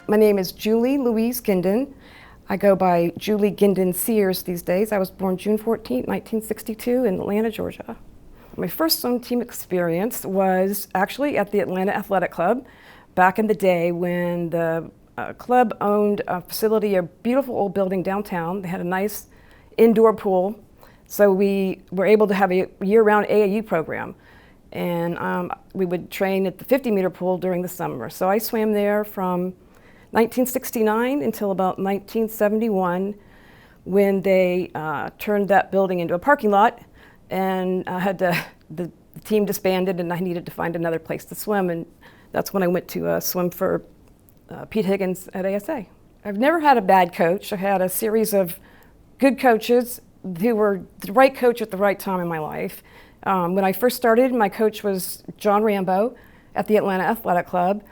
My name is Julie Louise Ginden. I go by Julie Ginden Sears these days. I was born June 14, 1962 in Atlanta, Georgia. My first swim team experience was actually at the Atlanta Athletic Club back in the day when the club owned a facility, a beautiful old building downtown. They had a nice indoor pool, so we were able to have a year-round AAU program. And we would train at the 50-meter pool during the summer. So I swam there from 1969 until about 1971, when they turned that building into a parking lot, and the team disbanded, and I needed to find another place to swim, and that's when I went to swim for Pete Higgins at ASA. I've never had a bad coach. I had a series of good coaches who were the right coach at the right time in my life. When I first started, my coach was John Rambo at the Atlanta Athletic Club.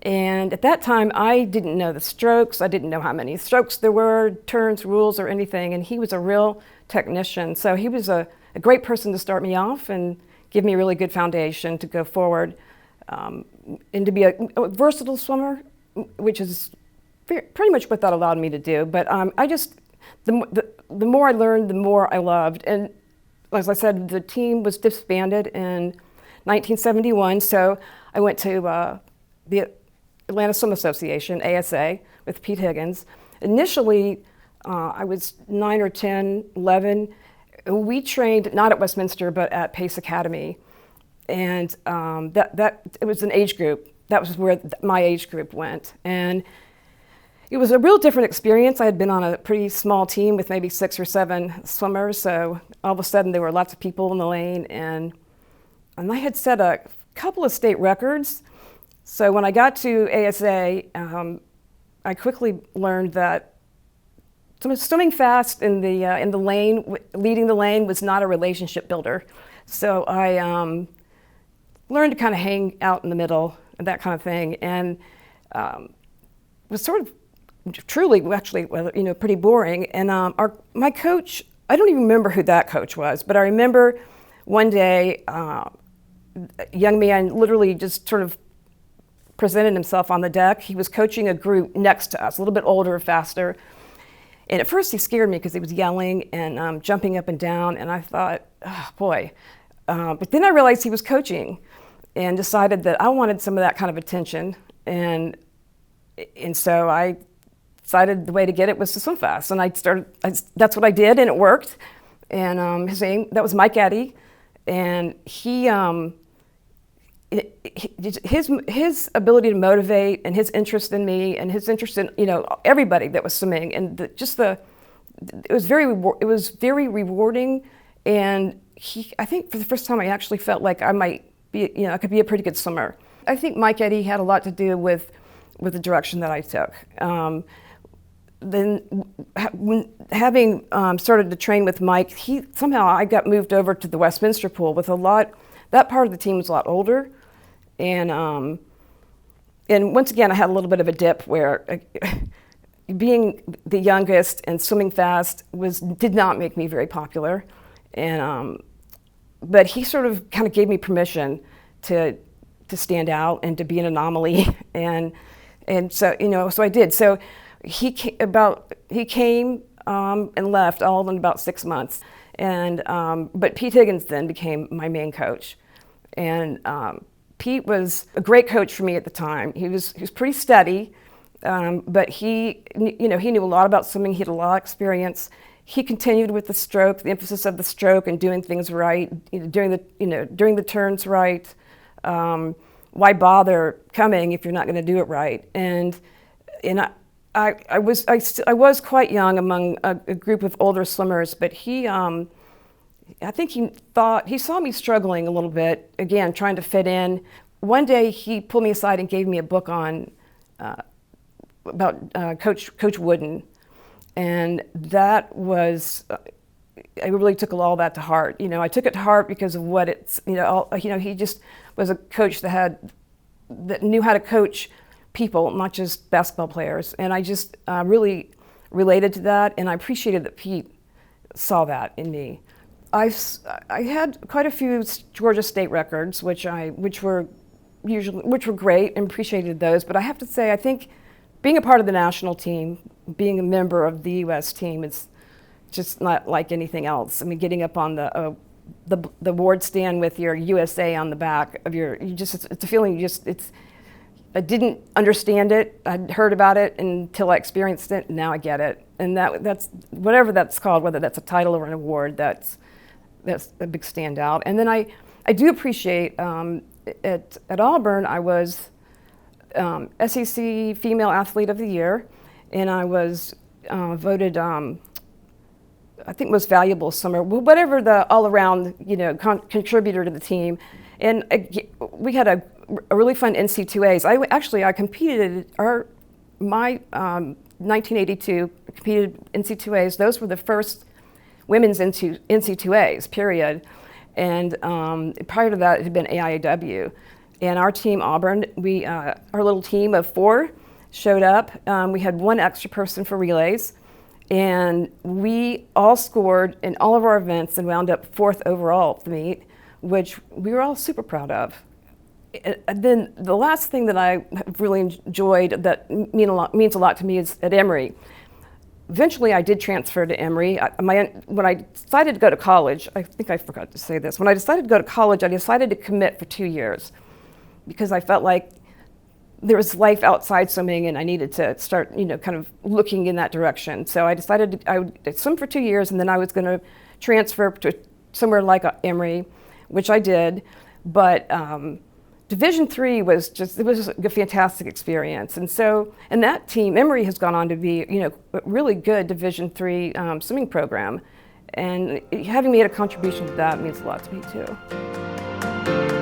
And at that time, I didn't know the strokes. I didn't know how many strokes there were, turns, rules, or anything. And he was a real technician. So he was a great person to start me off and give me a really good foundation to go forward and to be a versatile swimmer, which is pretty much what that allowed me to do. But the more I learned, the more I loved. And as I said, the team was disbanded in 1971. So I went to the Atlanta Swim Association, ASA, with Pete Higgins. Initially, I was 9 or 10, 11. We trained not at Westminster, but at Pace Academy. And it was an age group. That was where my age group went. And it was a real different experience. I had been on a pretty small team with maybe 6 or 7 swimmers. So all of a sudden, there were lots of people in the lane. And I had set a couple of state records. So when I got to ASA, I quickly learned that swimming fast in the lane, leading the lane, was not a relationship builder. So I learned to kind of hang out in the middle and that kind of thing, and was sort of truly, actually, pretty boring. And my coach, I don't even remember who that coach was, but I remember one day, a young man literally just sort of presented himself on the deck. He was coaching a group next to us, a little bit older, faster. And at first he scared me because he was yelling and jumping up and down, and I thought, oh boy. But then I realized he was coaching and decided that I wanted some of that kind of attention. And so I decided the way to get it was to swim fast. And that's what I did, and it worked. And that was Mike Eddy. And his ability to motivate, and his interest in me, and his interest in everybody that was swimming, and it was very rewarding. And I think for the first time I actually felt like I might be, I could be a pretty good swimmer. I think Mike Eddy had a lot to do with the direction that I took. Then having started to train with Mike, somehow I got moved over to the Westminster pool with that part of the team was a lot older. And once again, I had a little bit of a dip where being the youngest and swimming fast did not make me very popular. And but he sort of kind of gave me permission to stand out and to be an anomaly. And so so I did. So he came and left all in about 6 months. And but Pete Higgins then became my main coach. And Pete was a great coach for me at the time. He was pretty steady, but he knew a lot about swimming. He had a lot of experience. He continued with the stroke, the emphasis of the stroke, and doing things right, doing the turns right. Why bother coming if you're not going to do it right? And I was quite young among a group of older swimmers, but I think he saw me struggling a little bit, again, trying to fit in. One day he pulled me aside and gave me a book about Coach Wooden. And that was, I really took all that to heart. I took it to heart because of what he just was a coach that knew how to coach people, not just basketball players. And I just really related to that, and I appreciated that Pete saw that in me. I had quite a few Georgia state records, which were great, and appreciated those. But I have to say, I think being a part of the national team, being a member of the U.S. team, is just not like anything else. I mean, getting up on the award stand with your USA on the back of it's a feeling. I didn't understand it. I'd heard about it until I experienced it, and now I get it. And that's whatever that's called, whether that's a title or an award, that's a big standout. And then I do appreciate, at Auburn, I was SEC Female Athlete of the Year, and I was voted, I think, most valuable summer, whatever the all-around, contributor to the team. And we had a really fun NC2As. I competed, my 1982 competed NC2As. Those were the first women's NC2As, period. And prior to that, it had been AIAW. And our team, Auburn, our little team of 4 showed up. We had 1 extra person for relays. And we all scored in all of our events and wound up 4th overall at the meet, which we were all super proud of. And then the last thing that I have really enjoyed that means a lot to me is at Emory. Eventually, I did transfer to Emory. When I decided to go to college, I think I forgot to say this. When I decided to go to college, I decided to commit for 2 years because I felt like there was life outside swimming, and I needed to start, kind of looking in that direction. So I decided I would swim for 2 years, and then I was going to transfer to somewhere like Emory, which I did. But Division III was a fantastic experience, and that team, Emory, has gone on to be, a really good Division III swimming program, and having made a contribution to that means a lot to me too.